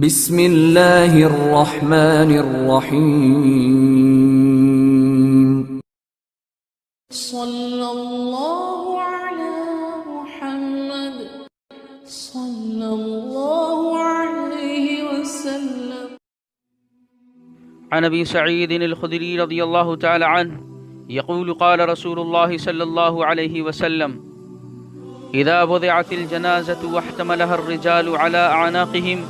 بسم اللہ الرحمن الرحیم صلی اللہ علی محمد صلی اللہ علیہ وسلم. عن ابي سعيد الخدري رضي الله تعالى عنه يقول قال رسول الله صلى الله عليه وسلم اذا وضعت الجنازة واحتملها الرجال على اعناقهم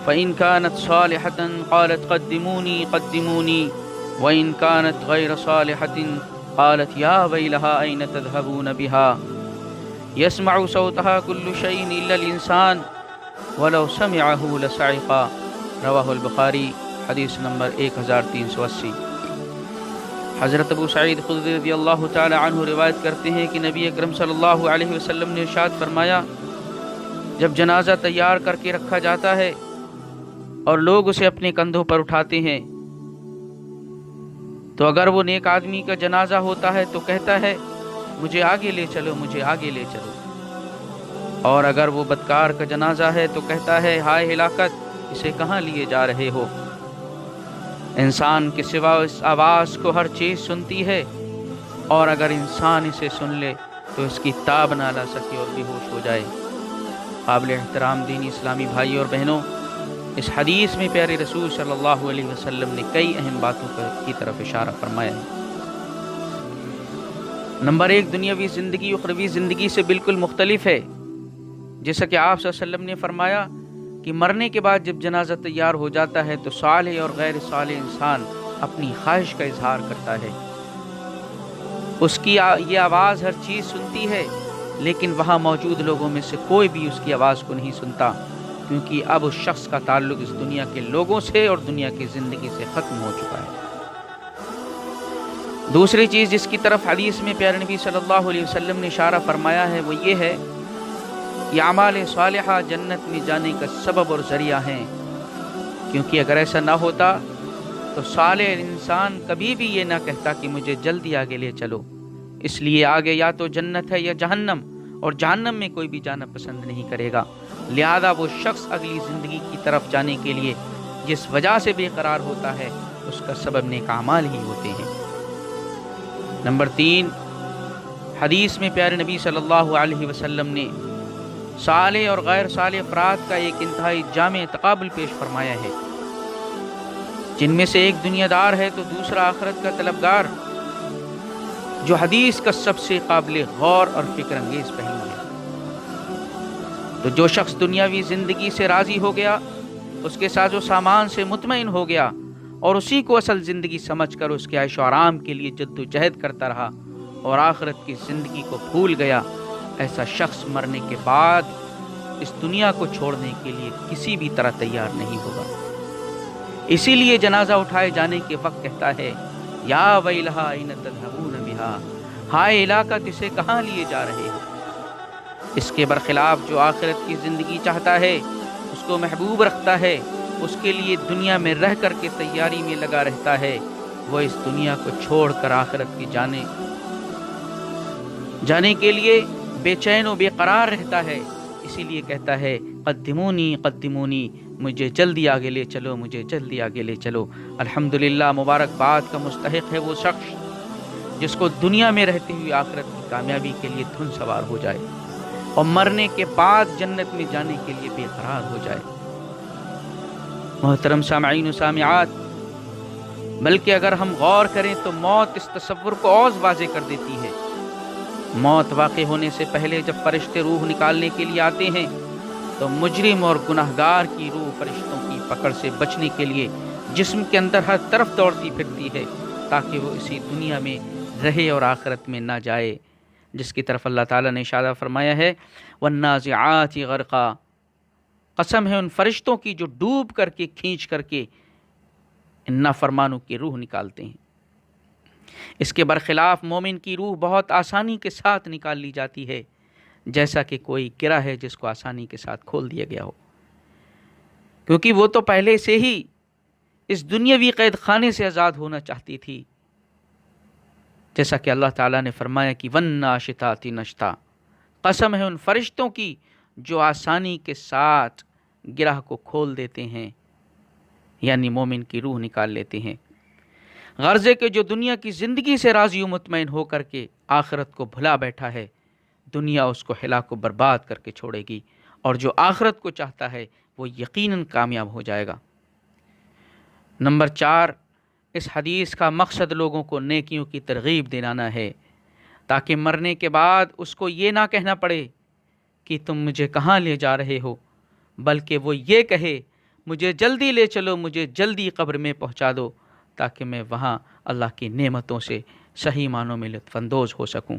فإن كانت صالحة قالت قدموني قدموني وإن كانت غير صالحة قالت يا ويلها أين تذهبون بها يسمع صوتها كل شيء إلا الإنسان ولو سمعه لصعق. رواه البخاری. حدیث نمبر 1380. حضرت ابو سعید خدری رضی اللہ تعالی عنہ روایت کرتے ہیں کہ نبی اکرم صلی اللہ علیہ وسلم نے ارشاد فرمایا، جب جنازہ تیار کر کے رکھا جاتا ہے اور لوگ اسے اپنے کندھوں پر اٹھاتے ہیں تو اگر وہ نیک آدمی کا جنازہ ہوتا ہے تو کہتا ہے مجھے آگے لے چلو، مجھے آگے لے چلو، اور اگر وہ بدکار کا جنازہ ہے تو کہتا ہے ہائے ہلاکت، اسے کہاں لیے جا رہے ہو. انسان کے سوا اس آواز کو ہر چیز سنتی ہے، اور اگر انسان اسے سن لے تو اس کی تاب نہ لا سکے اور بے ہوش ہو جائے. قابل احترام دینی اسلامی بھائی اور بہنوں، اس حدیث میں پیارے رسول صلی اللہ علیہ وسلم نے کئی اہم باتوں کی طرف اشارہ فرمایا ہے. نمبر 1، دنیاوی زندگی اخروی زندگی سے بالکل مختلف ہے. جیسا کہ آپ صلی اللہ علیہ وسلم نے فرمایا کہ مرنے کے بعد جب جنازہ تیار ہو جاتا ہے تو صالح اور غیر صالح انسان اپنی خواہش کا اظہار کرتا ہے. اس کی یہ آواز ہر چیز سنتی ہے، لیکن وہاں موجود لوگوں میں سے کوئی بھی اس کی آواز کو نہیں سنتا، کیونکہ اب اس شخص کا تعلق اس دنیا کے لوگوں سے اور دنیا کی زندگی سے ختم ہو چکا ہے. دوسری چیز جس کی طرف حدیث میں پیارے نبی صلی اللہ علیہ وسلم نے اشارہ فرمایا ہے وہ یہ ہے کہ اعمال صالحہ جنت میں جانے کا سبب اور ذریعہ ہیں، کیونکہ اگر ایسا نہ ہوتا تو صالح انسان کبھی بھی یہ نہ کہتا کہ مجھے جلدی آگے لے چلو. اس لیے آگے یا تو جنت ہے یا جہنم، اور جہنم میں کوئی بھی جانا پسند نہیں کرے گا. لہذا وہ شخص اگلی زندگی کی طرف جانے کے لیے جس وجہ سے بے قرار ہوتا ہے اس کا سبب نیک اعمال ہی ہوتے ہیں. نمبر 3، حدیث میں پیارے نبی صلی اللہ علیہ وسلم نے صالح اور غیر صالح افراد کا ایک انتہائی جامع تقابل پیش فرمایا ہے، جن میں سے ایک دنیا دار ہے تو دوسرا آخرت کا طلبگار، جو حدیث کا سب سے قابل غور اور فکر انگیز پہلو ہے. تو جو شخص دنیاوی زندگی سے راضی ہو گیا، اس کے ساز و سامان سے مطمئن ہو گیا اور اسی کو اصل زندگی سمجھ کر اس کے عیش و آرام کے لیے جد و جہد کرتا رہا اور آخرت کی زندگی کو بھول گیا، ایسا شخص مرنے کے بعد اس دنیا کو چھوڑنے کے لیے کسی بھی طرح تیار نہیں ہوگا. اسی لیے جنازہ اٹھائے جانے کے وقت کہتا ہے یا ویلہا این تذہبون بہا، ہائے ہلاکت، اسے کہاں لیے جا رہے ہو. اس کے برخلاف جو آخرت کی زندگی چاہتا ہے، اس کو محبوب رکھتا ہے، اس کے لیے دنیا میں رہ کر کے تیاری میں لگا رہتا ہے، وہ اس دنیا کو چھوڑ کر آخرت کی جانے کے لیے بے چین و بے قرار رہتا ہے. اسی لیے کہتا ہے قدمونی قدمونی، مجھے جلدی آگے لے چلو، مجھے جلدی آگے لے چلو. الحمدللہ، مبارکباد کا مستحق ہے وہ شخص جس کو دنیا میں رہتے ہوئے آخرت کی کامیابی کے لیے دھن سوار ہو جائے اور مرنے کے بعد جنت میں جانے کے لیے بے قرار ہو جائے. محترم سامعین و سامعات، بلکہ اگر ہم غور کریں تو موت اس تصور کو اور واضح کر دیتی ہے. موت واقع ہونے سے پہلے جب فرشتے روح نکالنے کے لیے آتے ہیں تو مجرم اور گناہگار کی روح فرشتوں کی پکڑ سے بچنے کے لیے جسم کے اندر ہر طرف دوڑتی پھرتی ہے تاکہ وہ اسی دنیا میں رہے اور آخرت میں نہ جائے، جس کی طرف اللہ تعالیٰ نے اشارہ فرمایا ہے والنازعات غرقا. قسم ہے ان فرشتوں کی جو ڈوب کر کے کھینچ کر کے ان نافرمانوں کی روح نکالتے ہیں. اس کے برخلاف مومن کی روح بہت آسانی کے ساتھ نکال لی جاتی ہے، جیسا کہ کوئی گرہ ہے جس کو آسانی کے ساتھ کھول دیا گیا ہو، کیونکہ وہ تو پہلے سے ہی اس دنیاوی قید خانے سے آزاد ہونا چاہتی تھی. جیسا کہ اللہ تعالیٰ نے فرمایا کہ وَالنَّاشِطَاتِ نَشْطًا، قسم ہے ان فرشتوں کی جو آسانی کے ساتھ گرہ کو کھول دیتے ہیں، یعنی مومن کی روح نکال لیتے ہیں۔ غرض ہے کہ جو دنیا کی زندگی سے راضی و مطمئن ہو کر کے آخرت کو بھلا بیٹھا ہے، دنیا اس کو ہلاک و برباد کر کے چھوڑے گی، اور جو آخرت کو چاہتا ہے وہ یقیناً کامیاب ہو جائے گا۔ نمبر 4، اس حدیث کا مقصد لوگوں کو نیکیوں کی ترغیب دلانا ہے، تاکہ مرنے کے بعد اس کو یہ نہ کہنا پڑے کہ تم مجھے کہاں لے جا رہے ہو، بلکہ وہ یہ کہے مجھے جلدی لے چلو، مجھے جلدی قبر میں پہنچا دو، تاکہ میں وہاں اللہ کی نعمتوں سے صحیح معنوں میں لطف اندوز ہو سکوں۔